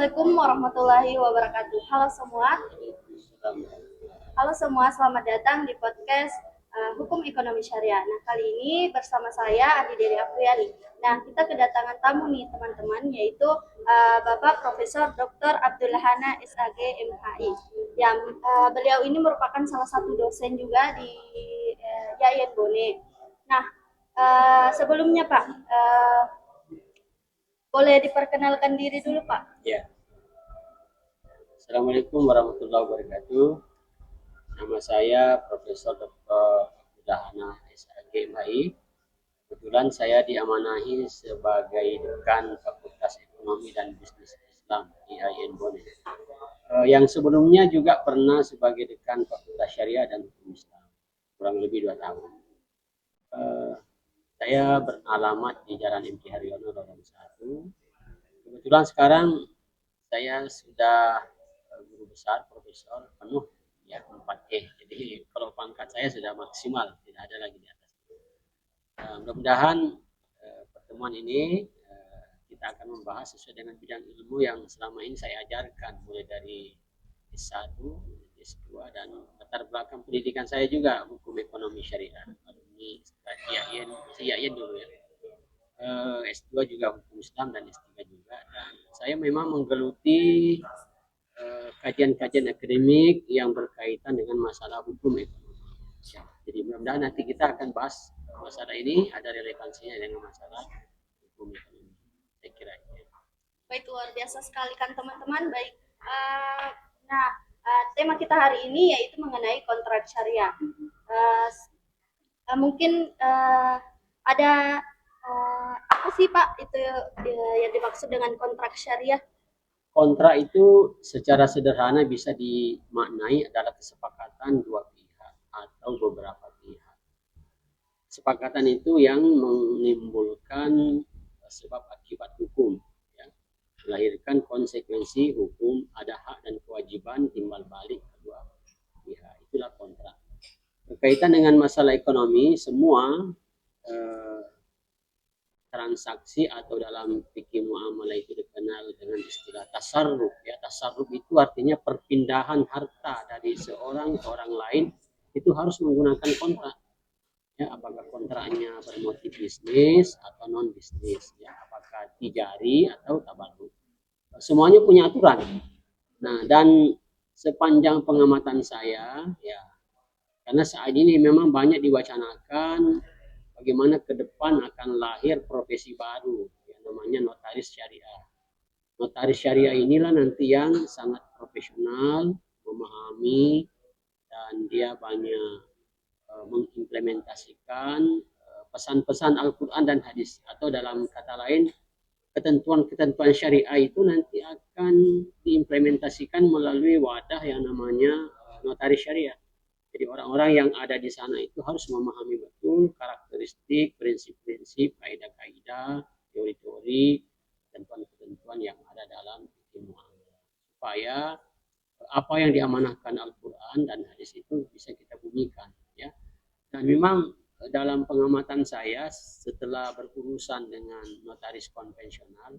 Assalamualaikum warahmatullahi wabarakatuh. Halo semua, selamat datang di podcast Hukum Ekonomi Syariah. Nah, kali ini bersama saya Adi Dewi Apriyani. Nah, kita kedatangan tamu nih teman-teman, yaitu Bapak Profesor Dr. Abdullah Hana SAG MHI. Yang beliau ini merupakan salah satu dosen juga di Yayan Bone. Nah, sebelumnya Pak, boleh diperkenalkan diri dulu Pak? Ya, Assalamualaikum warahmatullahi wabarakatuh. Nama saya Profesor Dr. Abdullah SAG MHI. Kebetulan saya diamanahi sebagai Dekan Fakultas Ekonomi dan Bisnis Islam di IAIN Bone. Yang sebelumnya juga pernah sebagai Dekan Fakultas Syariah dan Hukum Islam, kurang lebih 2 tahun. Saya beralamat di Jalan MT Haryono Lorong 1. Kebetulan sekarang saya sudah guru besar, profesor penuh ya 4E. Jadi kalau pangkat saya sudah maksimal, tidak ada lagi di atas. Mudah-mudahan pertemuan ini kita akan membahas sesuai dengan bidang ilmu yang selama ini saya ajarkan, mulai dari S1, S2, dan latar belakang pendidikan saya juga hukum ekonomi syariah. Alumni IAIN dulu ya. S2 juga hukum Islam dan S3 juga. Dan saya memang menggeluti kajian-kajian akademik yang berkaitan dengan masalah hukum ekonomi. Ya, jadi mudah-mudahan nanti kita akan bahas masalah ini ada relevansinya dengan masalah hukum ekonomi. Saya kira ya. Baik, luar biasa sekali kan teman-teman. Baik, nah tema kita hari ini yaitu mengenai kontrak syariah. Mungkin ada apa sih Pak itu yang dimaksud dengan kontrak syariah? Kontrak itu secara sederhana bisa dimaknai adalah kesepakatan dua pihak atau beberapa pihak. Kesepakatan itu yang menimbulkan sebab akibat hukum, ya. Melahirkan konsekuensi hukum, ada hak dan kewajiban timbal balik kedua pihak. Itulah kontrak. Berkaitan dengan masalah ekonomi, semua transaksi atau dalam fikih muamalah itu dikenal dengan istilah tasarruf. Ya, tasarruf itu artinya perpindahan harta dari seorang ke orang lain, itu harus menggunakan kontrak. Ya, apakah kontraknya bermotif bisnis atau non bisnis, ya, apakah tijari atau tabarruk. Semuanya punya aturan. Nah, dan sepanjang pengamatan saya, ya, karena saat ini memang banyak diwacanakan bagaimana ke depan akan lahir profesi baru yang namanya notaris syariah. Notaris syariah inilah nanti yang sangat profesional, memahami, dan dia banyak mengimplementasikan pesan-pesan Al-Quran dan hadis, atau dalam kata lain ketentuan-ketentuan syariah itu nanti akan diimplementasikan melalui wadah yang namanya notaris syariah. Jadi orang-orang yang ada di sana itu harus memahami betul karakteristik, prinsip-prinsip, kaidah-kaidah, teori-teori, ketentuan-ketentuan yang ada dalam ilmu muamalah, supaya apa yang diamanahkan Al-Quran dan hadis itu bisa kita bumikan, ya. Dan memang dalam pengamatan saya setelah berurusan dengan notaris konvensional,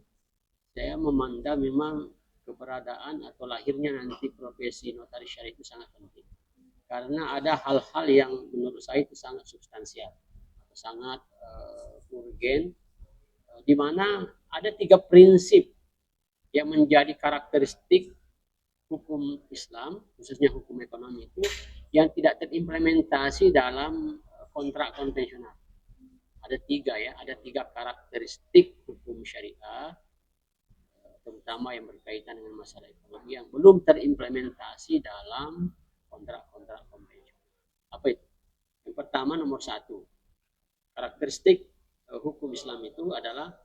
saya memandang memang keberadaan atau lahirnya nanti profesi notaris syariah itu sangat penting, karena ada hal-hal yang menurut saya itu sangat substansial, sangat urgen, di mana ada 3 prinsip yang menjadi karakteristik hukum Islam, khususnya hukum ekonomi itu, yang tidak terimplementasi dalam kontrak konvensional. Ada 3 ya, ada 3 karakteristik hukum syariah, terutama yang berkaitan dengan masalah ekonomi yang belum terimplementasi dalam kontrak-kontrak konvensional. Apa itu? Yang pertama, nomor 1, karakteristik hukum Islam itu adalah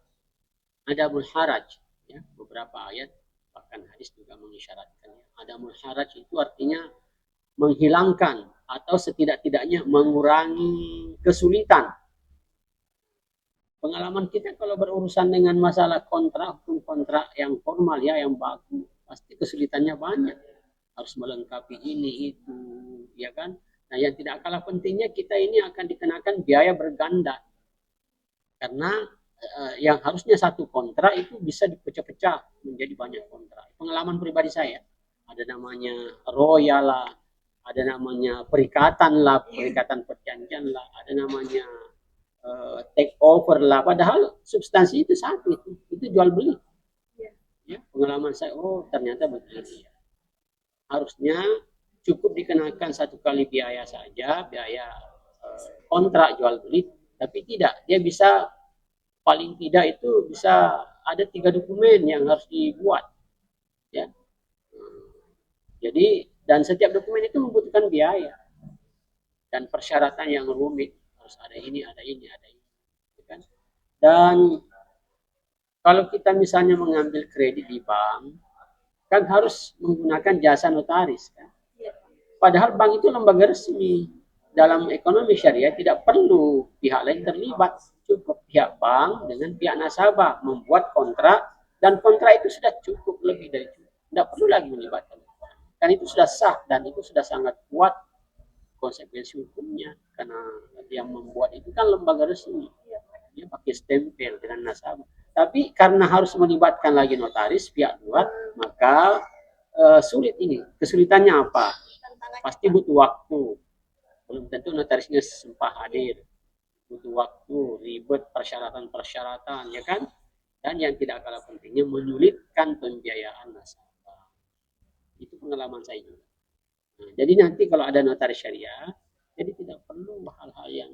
adamul haraj. Ya, beberapa ayat bahkan hadis juga mengisyaratkannya. Adamul haraj itu artinya menghilangkan atau setidak-tidaknya mengurangi kesulitan. Pengalaman kita kalau berurusan dengan masalah kontrak, kontrak yang formal ya, yang baku, pasti kesulitannya banyak. Harus melengkapi ini itu, ya kan? Nah, yang tidak kalah pentingnya, kita ini akan dikenakan biaya berganda. Karena yang harusnya satu kontrak itu bisa dipecah-pecah menjadi banyak kontrak. Pengalaman pribadi saya, ada namanya royal lah, ada namanya perikatan lah, perikatan perjanjian lah, ada namanya take over lah. Padahal substansi itu satu, itu jual beli. Ya, pengalaman saya, oh ternyata begini. Ya. Harusnya cukup dikenakan satu kali biaya saja, biaya kontrak jual beli, tapi tidak, dia bisa paling tidak itu bisa ada 3 dokumen yang harus dibuat, ya. Jadi dan setiap dokumen itu membutuhkan biaya dan persyaratan yang rumit, harus ada ini, ada ini, ada ini, kan? Dan kalau kita misalnya mengambil kredit di bank, kan harus menggunakan jasa notaris, kan? Padahal bank itu lembaga resmi. Dalam ekonomi syariah tidak perlu pihak lain terlibat. Cukup pihak bank dengan pihak nasabah membuat kontrak, dan kontrak itu sudah cukup, lebih dari cukup. Tidak perlu lagi melibatkan. Kan itu sudah sah dan itu sudah sangat kuat konsekuensi hukumnya. Karena yang membuat itu kan lembaga resmi. Dia pakai stempel dengan nasabah. Tapi karena harus melibatkan lagi notaris pihak luar, maka sulit ini. Kesulitannya apa? Pasti butuh waktu. Belum tentu notarisnya sempat hadir. Butuh waktu, ribet persyaratan-persyaratan, ya kan? Dan yang tidak kalah pentingnya menyulitkan pembiayaan nasabah. Itu pengalaman saya juga. Nah, jadi nanti kalau ada notaris syariah, jadi tidak perlu hal-hal yang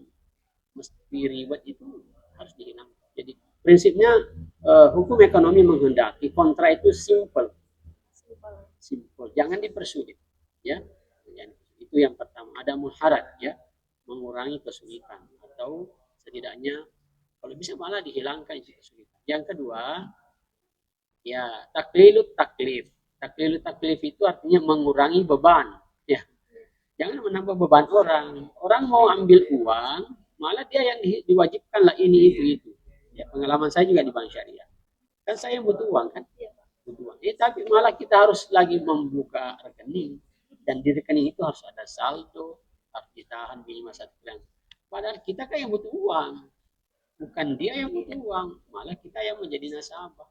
mesti ribet itu harus dihilangkan. Jadi prinsipnya hukum ekonomi menghendaki kontrak itu simple, jangan dipersulit, ya. Itu yang pertama. Ada muharat, ya, mengurangi kesulitan atau setidaknya kalau bisa malah dihilangkan itu kesulitan. Yang kedua, ya taklilut taklif. Taklilut taklif itu artinya mengurangi beban, ya. Jangan menambah beban orang. Orang mau ambil uang, malah dia yang diwajibkan lah ini itu. Ya, pengalaman saya juga di bank syariah. Kan saya butuh uang, kan? Butuh uang. Tapi malah kita harus lagi membuka rekening, dan di rekening itu harus ada saldo, harus ditahan minimal 1 bulan. Padahal kita kan yang butuh uang, bukan dia yang butuh uang, malah kita yang menjadi nasabah.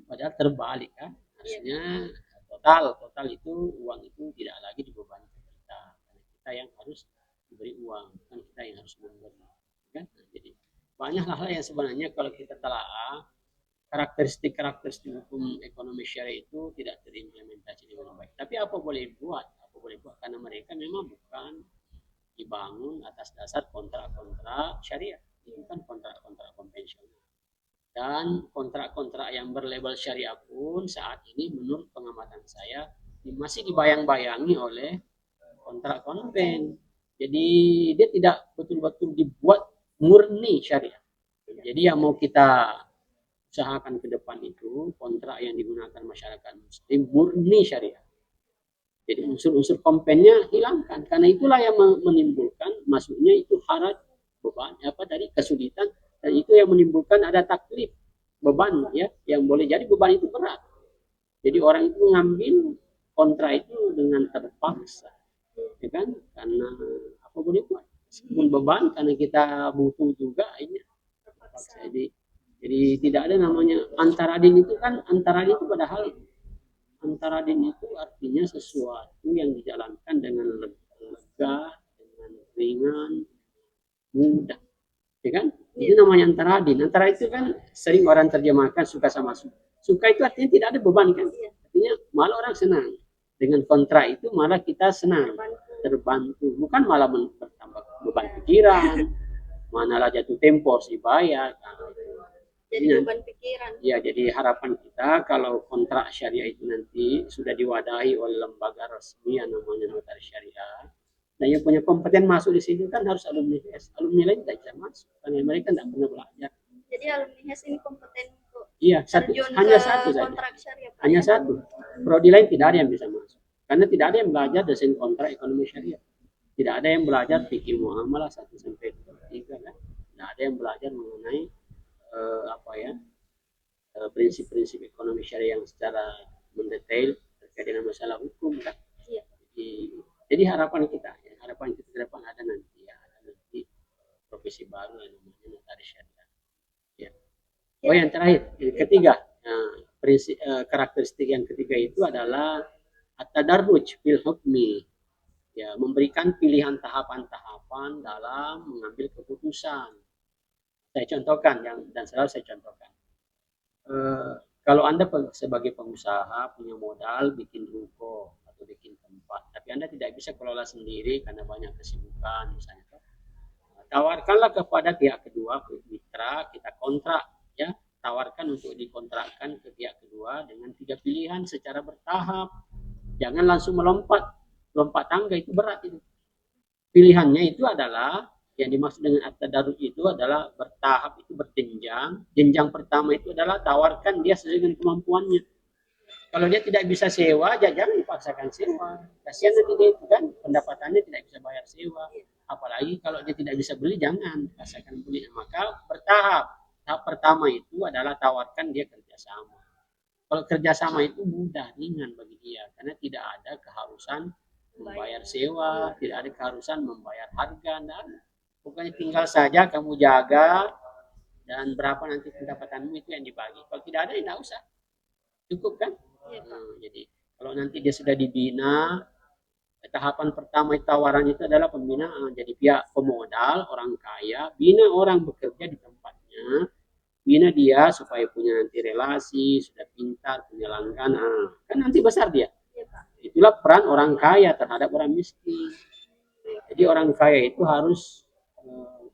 Padahal terbalik, kan? Harusnya total itu uang itu tidak lagi dibebani kita, karena kita yang harus diberi uang, bukan kita yang harus memberi, kan? Jadi banyak hal yang sebenarnya kalau kita telah karakteristik hukum ekonomi syariah itu tidak terimplementasi dengan baik. Tapi apa boleh buat? Karena mereka memang bukan dibangun atas dasar kontrak-kontrak syariah, itu kan kontrak-kontrak konvensional. Dan kontrak-kontrak yang berlabel syariah pun saat ini menurut pengamatan saya masih dibayang-bayangi oleh kontrak konven. Jadi dia tidak betul-betul dibuat murni syariah. Jadi yang mau kita usahakan ke depan itu kontrak yang digunakan masyarakat muslim murni syariah. Jadi unsur-unsur kompennya hilangkan, karena itulah yang menimbulkan masuknya itu harat, beban dari kesulitan, dan itu yang menimbulkan ada taklif, beban, ya, yang boleh jadi beban itu berat. Jadi orang itu ngambil kontrak itu dengan terpaksa, ya kan? Karena apa boleh buat? Meskipun beban, karena kita butuh juga ini terpaksa. Jadi tidak ada namanya antara din itu, kan antara din itu padahal antara din itu artinya sesuatu yang dijalankan dengan lega, dengan ringan, mudah, ya kan? Itu namanya antara din. Antara itu kan sering orang terjemahkan suka sama suka. Suka itu artinya tidak ada beban, kan? Artinya malah orang senang dengan kontrak itu, malah kita senang, terbantu, bukan malah bertambah beban pikiran, manalah jatuh tempo harus dibayar. Jadi beban pikiran. Ya, jadi harapan kita kalau kontrak syariah itu nanti sudah diwadahi oleh lembaga resmi yang namanya notaris syariah, dan yang punya kompeten masuk di sini kan harus alumni HES. Alumni lain tidak bisa masuk karena mereka tidak pernah belajar. Jadi alumni HES ini kompeten untuk iya, hanya satu saja. Hanya satu. Prodi lain tidak ada yang bisa masuk. Karena tidak ada yang belajar desain kontrak ekonomi syariah. Tidak ada yang belajar fikih muamalah 1 sampai 3, kan. Tidak ada yang belajar mengenai prinsip-prinsip ekonomi syariah yang secara mendetail terkait dengan masalah hukum, kan. Iya. Jadi harapan kita ke depan ada nanti profesi baru yang namanya notaris syariah. Ya. Oh, yang terakhir, yang ketiga, karakteristik yang ketiga itu adalah at-tadarruj fil hukmi, ya, memberikan pilihan tahapan-tahapan dalam mengambil keputusan. Saya contohkan dan selalu saya contohkan. Eh, Kalau Anda sebagai pengusaha punya modal bikin ruko atau bikin tempat, tapi Anda tidak bisa kelola sendiri karena banyak kesibukan misalnya, tawarkanlah kepada pihak kedua, ke mitra, kita kontrak, ya, tawarkan untuk dikontrakkan ke pihak kedua dengan 3 pilihan secara bertahap. Jangan langsung melompat, lompat tangga itu berat itu. Pilihannya itu adalah yang dimaksud dengan at-tadarruj itu adalah bertahap, itu berjenjang. Jenjang pertama itu adalah tawarkan dia sesuai dengan kemampuannya. Kalau dia tidak bisa sewa, jangan dipaksakan sewa. Kasihan nanti dia itu kan pendapatannya tidak bisa bayar sewa. Apalagi kalau dia tidak bisa beli, jangan paksakan beli. Maka bertahap. Tahap pertama itu adalah tawarkan dia kerjasama. Kalau kerjasama itu mudah, ringan bagi dia, karena tidak ada keharusan membayar sewa, tidak ada keharusan membayar harga, dan pokoknya tinggal saja kamu jaga dan berapa nanti pendapatanmu itu yang dibagi. Kalau tidak ada, tidak usah, cukup kan? Jadi kalau nanti dia sudah dibina, tahapan pertama tawaran itu adalah pembinaan. Jadi pihak pemodal, orang kaya, bina orang bekerja di tempatnya, bina dia supaya punya nanti relasi, sudah pintar, punya langganan, kan nanti besar dia. Itulah peran orang kaya terhadap orang miskin. Jadi orang kaya itu harus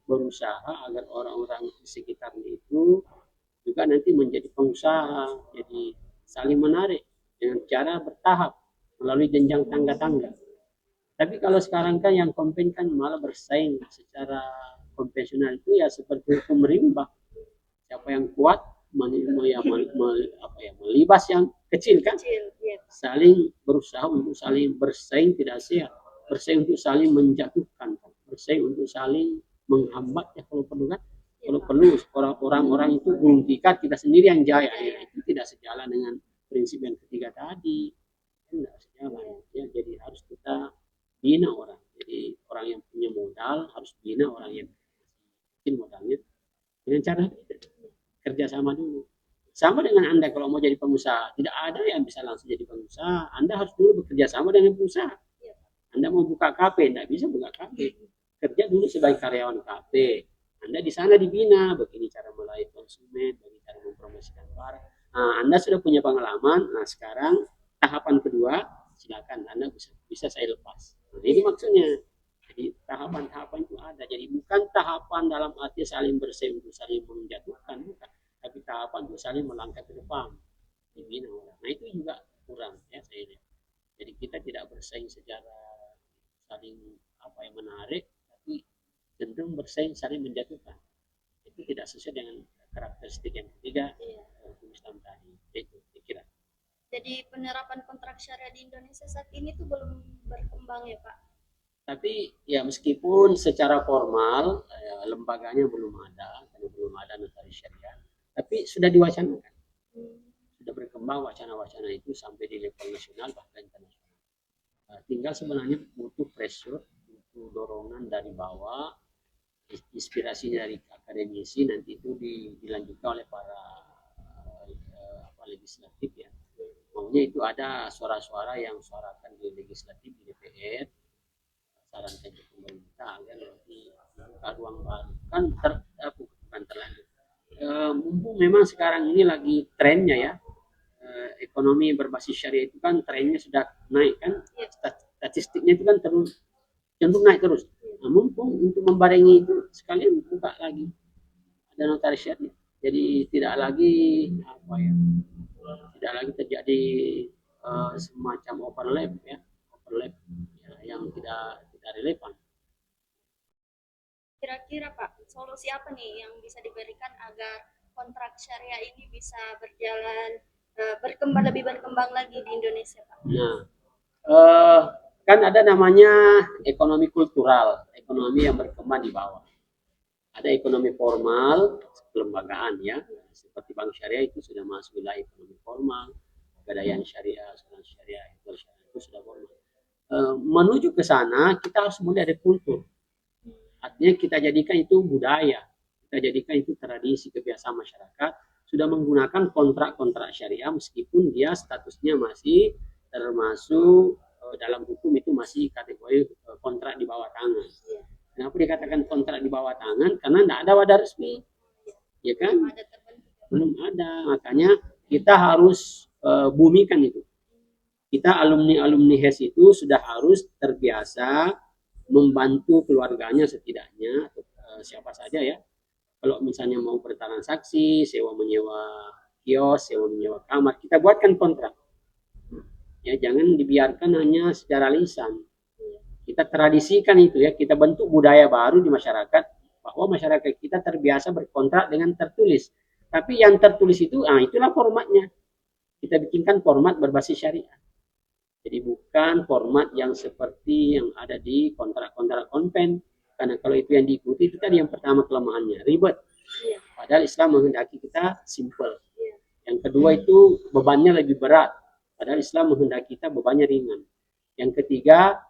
berusaha agar orang-orang di sekitarnya itu juga nanti menjadi pengusaha, jadi saling menarik dengan cara bertahap melalui jenjang tangga-tangga. Tapi kalau sekarang kan yang komplain kan malah bersaing secara konvensional itu ya seperti hukum rimba. Siapa yang kuat melibas yang kecil kan, saling berusaha untuk saling bersaing tidak sehat, bersaing untuk saling menjatuhkan, bersaing untuk saling menghambat ya kalau perlu kan. Kalau perlu orang-orang itu gulung tikar, kita sendiri yang jaya, ya, itu tidak sejalan dengan prinsip yang ketiga tadi, tidak sejalan ya. Jadi harus kita bina orang, jadi orang yang punya modal harus bina orang yang mungkin modalnya dengan cara kerjasama dulu. Sama dengan Anda kalau mau jadi pengusaha, tidak ada yang bisa langsung jadi pengusaha. Anda harus dulu bekerja sama dengan pengusaha. Anda mau buka kafe, tidak bisa buka kafe. Kerja dulu sebagai karyawan kafe. Anda di sana dibina, begini cara melayani konsumen, begini cara mempromosikan barang. Nah, Anda sudah punya pengalaman. Nah, sekarang tahapan kedua, silakan Anda bisa saya lepas. Nah, ini maksudnya. Jadi tahapan-tahapan itu ada. Jadi bukan tahapan dalam arti saling bersaing untuk saling menjatuhkan, bukan. Tapi tahapan untuk saling melangkah ke depan, dibina orang. Nah itu juga kurang ya saya lihat. Jadi kita tidak bersaing secara saling menarik, tapi cenderung bersaing saling menjatuhkan. Itu tidak sesuai dengan karakteristik yang ketiga hukum Islam tadi. Itu kira. Jadi penerapan kontrak syariah di Indonesia saat ini tuh belum berkembang ya Pak? Tapi ya meskipun secara formal lembaganya belum ada, karena belum ada notaris syariah, tapi sudah diwacanakan, sudah berkembang wacana-wacana itu sampai di level nasional bahkan internasional. Tinggal sebenarnya butuh pressure, butuh dorongan dari bawah, inspirasinya dari akademisi, nanti itu dilanjutkan oleh para legislatif ya. Maunya itu ada suara-suara yang suarakan di legislatif, di DPR, sarankan ke pemerintah agar nanti ruang baru kan bukan terlanjur. Mumpung memang sekarang ini lagi trennya ya, ekonomi berbasis syariah itu kan trennya sudah naik kan, statistiknya itu kan terus cenderung naik terus. Nah, mumpung untuk membarengi itu sekalian buka lagi ada notaris syariah, jadi tidak lagi tidak lagi terjadi semacam overlap ya, yang tidak relevan. Kira-kira Pak, solusi apa nih yang bisa diberikan agar kontrak syariah ini bisa berjalan lebih berkembang lagi di Indonesia Pak? Nah, kan ada namanya ekonomi kultural, ekonomi yang berkembang di bawah. Ada ekonomi formal, kelembagaan ya, seperti bank syariah itu sudah masuk wilayah ekonomi formal, pegadaian syariah, asuransi syariah, itu sudah formal. Menuju ke sana kita harus mulai dari kultur. Artinya kita jadikan itu budaya, kita jadikan itu tradisi kebiasaan masyarakat sudah menggunakan kontrak-kontrak syariah meskipun dia statusnya masih termasuk dalam hukum itu masih kategori kontrak di bawah tangan. Kenapa dikatakan kontrak di bawah tangan? Karena tidak ada wadah resmi, ya kan? Belum ada, makanya kita harus bumikan itu. Kita alumni HES itu sudah harus terbiasa membantu keluarganya setidaknya, siapa saja ya. Kalau misalnya mau bertransaksi, sewa menyewa kios, sewa menyewa kamar, kita buatkan kontrak. Ya, jangan dibiarkan hanya secara lisan. Kita tradisikan itu ya, kita bentuk budaya baru di masyarakat bahwa masyarakat kita terbiasa berkontrak dengan tertulis. Tapi yang tertulis itu, itulah formatnya. Kita bikinkan format berbasis syariah. Jadi bukan format yang seperti yang ada di kontrak-kontrak konven. Karena kalau itu yang diikuti, itu tadi yang pertama kelemahannya, ribet. Padahal Islam menghendaki kita simple. Yang kedua itu bebannya lebih berat. Padahal Islam menghendaki kita bebannya ringan. Yang ketiga,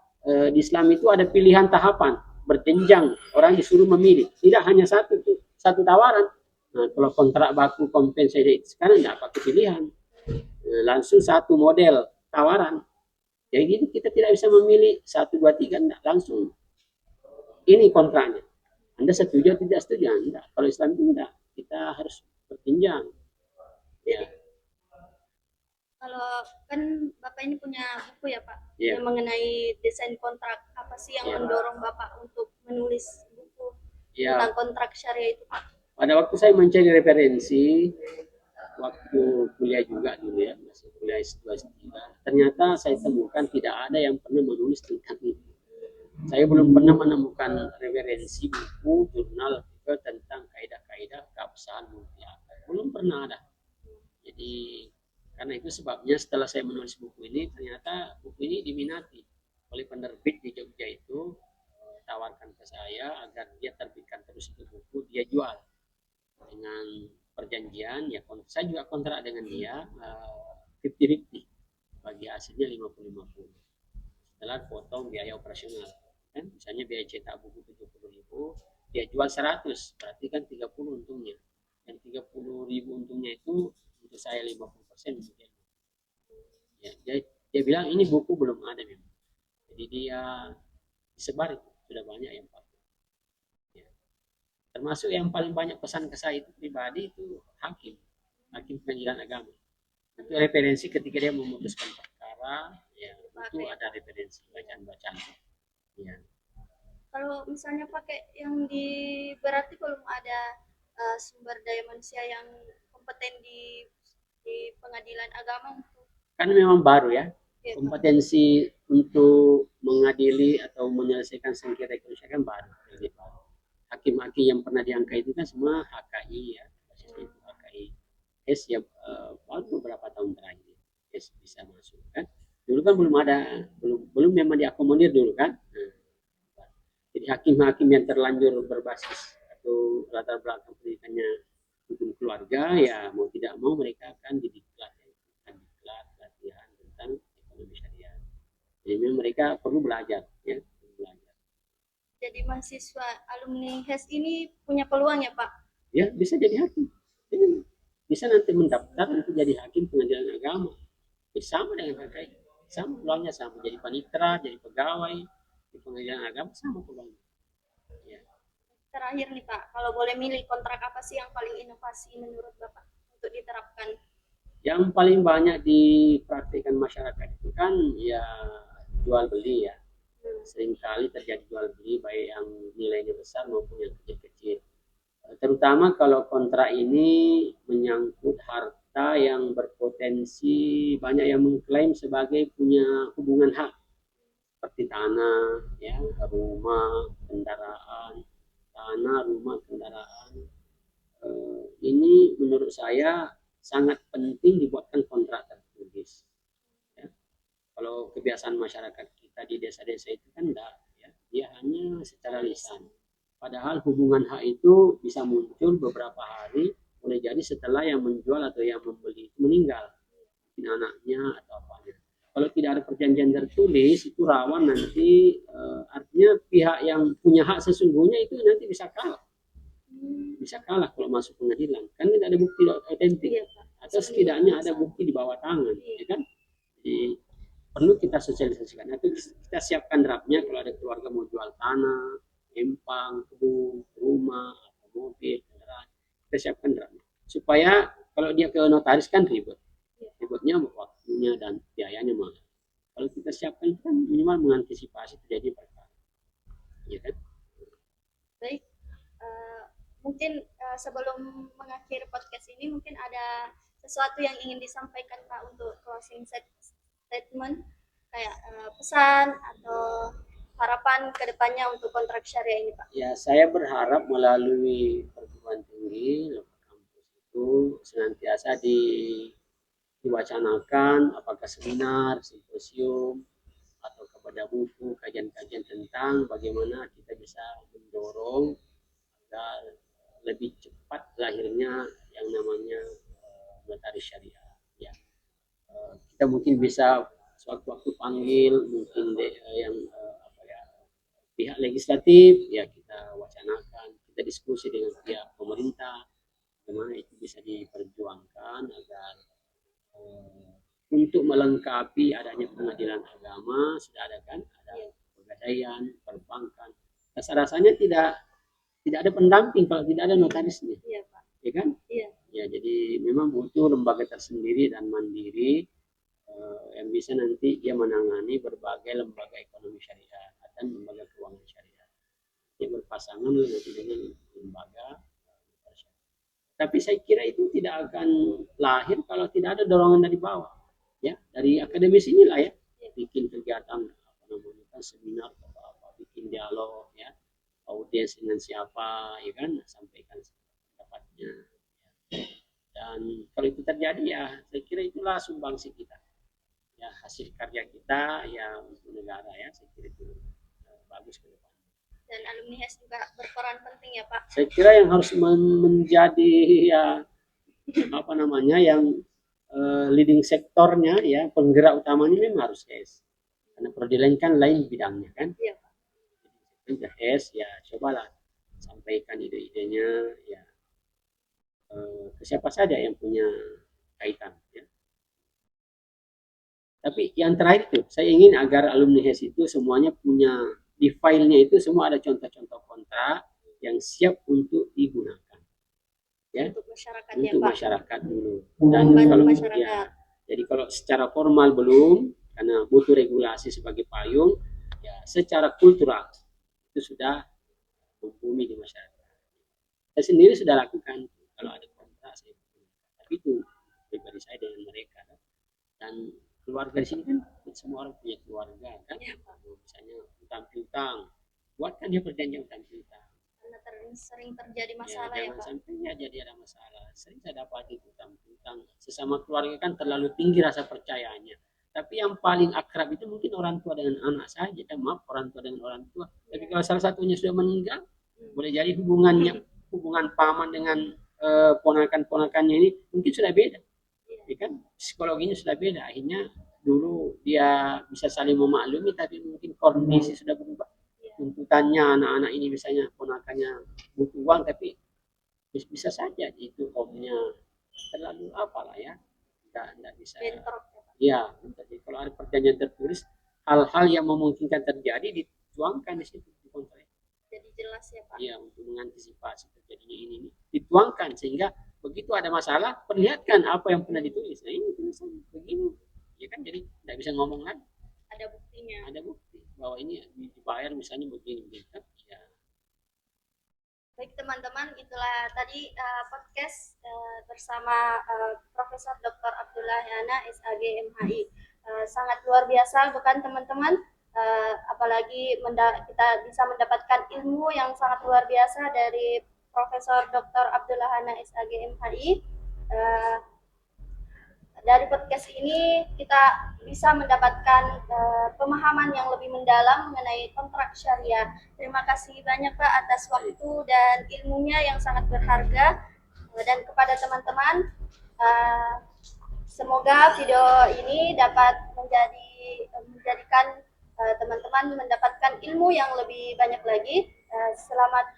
di Islam itu ada pilihan tahapan, berjenjang. Orang disuruh memilih. Tidak hanya satu tawaran. Nah, kalau kontrak baku kompensasi sekarang tidak pakai pilihan. Langsung satu model tawaran. Jadi gini kita tidak bisa memilih 1, 2, 3, enggak, langsung. Ini kontraknya. Anda setuju atau tidak setuju? Enggak. Kalau Islam itu enggak. Kita harus berjenjang. Ya. Kalau kan Bapak ini punya buku ya Pak, Yeah. yang mengenai desain kontrak, apa sih yang mendorong Bapak untuk menulis buku tentang kontrak syariah itu Pak? Pada waktu saya mencari referensi, waktu kuliah juga dulu ya, masih kuliah S2, S3, ternyata saya temukan tidak ada yang pernah menulis tentang itu. Saya belum pernah menemukan referensi buku, jurnal tentang kaidah-kaidah keabsahan multi akad. Belum pernah ada. Jadi karena itu sebabnya setelah saya menulis buku ini, ternyata buku ini diminati oleh penerbit di Jogja itu, tawarkan ke saya agar dia terbitkan terus itu buku, dia jual dengan perjanjian, ya saya juga kontrak dengan dia 50-50, bagi hasilnya 50-50. Setelah potong biaya operasional, kan misalnya biaya cetak buku 70.000, dia jual 100, berarti kan 30 untungnya. Dan 30.000 untungnya itu untuk saya 50%. Ya, dia bilang ini buku belum ada memang. Jadi dia disebar itu sudah banyak yang pakai. Ya. Termasuk yang paling banyak pesan ke saya itu pribadi itu hakim pengadilan agama. Itu referensi ketika dia memutuskan perkara, ya itu ada referensi bacaan-bacaan. Ya. Kalau misalnya pakai yang berarti belum ada sumber daya manusia yang kompeten di pengadilan agama untuk kan memang baru ya, kompetensi untuk mengadili atau menyelesaikan sengketa ekonomi kan baru. Hakim-hakim yang pernah diangkat itu kan semua HKI ya, basisnya itu HKI. Ya baru beberapa tahun terakhir bisa masuk kan. Dulu kan belum memang diakomodir dulu kan. Jadi hakim-hakim yang terlanjur berbasis atau latar belakang pendidikannya hukum keluarga, ya mau tidak mau mereka akan didiklat latihan tentang ekonomi syariah. Jadi memang mereka perlu belajar ya. Jadi mahasiswa alumni HES ini punya peluang ya Pak? Ya bisa jadi hakim. Jadi, bisa nanti mendaftar untuk jadi hakim pengadilan agama. Sama dengan HKI. Sama peluangnya sama. Jadi panitera, jadi pegawai di pengadilan agama sama peluangnya. Ya. Terakhir nih Pak, kalau boleh milih kontrak apa sih yang paling inovasi menurut Bapak untuk diterapkan? Yang paling banyak dipraktikkan masyarakat itu kan ya jual beli ya. Seringkali terjadi jual beli baik yang nilainya besar maupun yang kecil-kecil. Terutama kalau kontrak ini menyangkut harta yang berpotensi banyak yang mengklaim sebagai punya hubungan hak, seperti tanah, ya, rumah, kendaraan, kendaraan. Ini menurut saya sangat penting dibuatkan kontrak tertulis. Ya. Kalau kebiasaan masyarakat kita di desa-desa itu kan enggak, ya, dia hanya secara lisan. Padahal hubungan hak itu bisa muncul beberapa hari, boleh jadi setelah yang menjual atau yang membeli meninggal, mungkin anaknya atau apanya. Kalau tidak ada perjanjian tertulis, itu rawan nanti, artinya pihak yang punya hak sesungguhnya itu nanti bisa kalah. Bisa kalah kalau masuk pengadilan. Kan tidak ada bukti otentik, Iya, Pak. atau setidaknya ada bukti di bawah tangan, ya kan? Jadi perlu kita sosialisasikan. Nah, itu kita siapkan draftnya kalau ada keluarga mau jual tanah, empang, kebun, rumah, atau mobil, kendaraan. Kita siapkan draftnya. Supaya kalau dia ke notaris kan ribet. Ribetnya waktunya dan biayanya mahal. Kalau kita siapkan itu kan minimal mengantisipasi terjadi perkara. Ya kan? Baik, eh, mungkin sebelum mengakhiri podcast ini mungkin ada sesuatu yang ingin disampaikan Pak untuk closing statement kayak pesan atau harapan kedepannya untuk kontrak syariah ini Pak. Ya, saya berharap melalui perguruan tinggi kampus itu senantiasa diwacanakan apakah seminar, simposium, atau kepada buku kajian-kajian tentang bagaimana kita bisa mendorong agar lebih cepat lahirnya yang namanya notaris syariah. Ya, kita mungkin bisa sewaktu-waktu panggil mungkin yang apa ya, pihak legislatif, ya kita wacanakan, kita diskusi dengan pihak pemerintah, bagaimana itu bisa diperjuangkan agar untuk melengkapi adanya pengadilan agama sudah ada kan, ada pegadaian, perbankan. Rasa-rasanya tidak ada pendamping kalau tidak ada notarisnya, Iya Pak. ya kan? Iya. Ya, jadi memang butuh lembaga tersendiri dan mandiri yang bisa nanti dia menangani berbagai lembaga ekonomi syariah dan lembaga keuangan syariah. Dia berpasangan nanti dengan lembaga syariah. Tapi saya kira itu tidak akan lahir kalau tidak ada dorongan dari bawah. Ya, dari akademis inilah ya, bikin kegiatan apa namanya kan, seminar atau apa, bikin dialog ya, audiens dengan siapa, ya kan, sampaikan pendapatnya. Dan kalau itu terjadi ya, saya kira itulah sumbangsi kita. Ya, hasil karya kita ya untuk negara ya, saya kira itu bagus ke depan. Dan alumni HES juga berperan penting ya Pak. Saya kira yang harus menjadi ya apa namanya yang leading sektornya ya, penggerak utamanya memang harus HES. Karena peradilan kan lain bidangnya kan. Iya Pak. Jadi HES ya cobalah sampaikan ide-idenya ya ke siapa saja yang punya kaitan ya. Tapi yang terakhir itu, saya ingin agar alumni HES itu semuanya punya di filenya itu semua ada contoh-contoh kontrak yang siap untuk digunakan. Ya, untuk masyarakat untuk ya Pak. masyarakat dulu. Dan Membantu kalau masyarakat. ya, jadi kalau secara formal belum, karena butuh regulasi sebagai payung, ya secara kultural itu sudah mumpuni di masyarakat. Saya sendiri sudah lakukan kalau ada kontrak saya, tapi itu pribadi saya dengan mereka dan keluarga di sini kan semua orang punya keluarga kan, ya, misalnya utang piutang, buatkan dia perjanjian utang piutang karena sering terjadi masalah ya, ya Pak. sampai ya jadi ada masalah. Sering saya dapat itu utang piutang sesama keluarga kan terlalu tinggi rasa percayanya, tapi yang paling akrab itu mungkin orang tua dengan anak saja, maaf, orang tua dengan orang tua. Tapi kalau salah satunya sudah meninggal, boleh jadi hubungan paman dengan ponakan-ponakannya ini mungkin sudah beda. Ya kan, psikologinya sudah beda. Akhirnya dulu dia bisa saling memaklumi, tapi mungkin kondisi sudah berubah. Tuntutannya anak-anak ini misalnya ponakannya butuh uang, tapi bisa saja itu omnya terlalu apalah ya, tidak bisa. Ya, jadi kalau ada perjanjian tertulis, hal-hal yang memungkinkan terjadi dituangkan di situ di kontrak. Jadi jelas ya Pak. Iya, untuk mengantisipasi terjadinya ini dituangkan sehingga begitu ada masalah perlihatkan apa yang pernah ditulis. Nah ini tulisan begini, ya kan, jadi tidak bisa ngomong lagi. Ada buktinya. Ada bukti bahwa ini dibayar misalnya begini kan. Ya. Baik teman-teman, itulah tadi podcast bersama Profesor Dr. Abdullah Yana SAG MHI. Sangat luar biasa bukan teman-teman? Apalagi kita bisa mendapatkan ilmu yang sangat luar biasa dari Profesor Dr. Abdullah Yana SAG MHI. Dari podcast ini kita bisa mendapatkan pemahaman yang lebih mendalam mengenai kontrak syariah. Terima kasih banyak Pak atas waktu dan ilmunya yang sangat berharga. Dan kepada teman-teman, semoga video ini dapat menjadikan teman-teman mendapatkan ilmu yang lebih banyak lagi. Selamat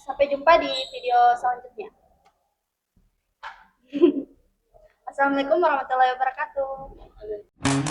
sampai jumpa di video selanjutnya. Assalamualaikum warahmatullahi wabarakatuh.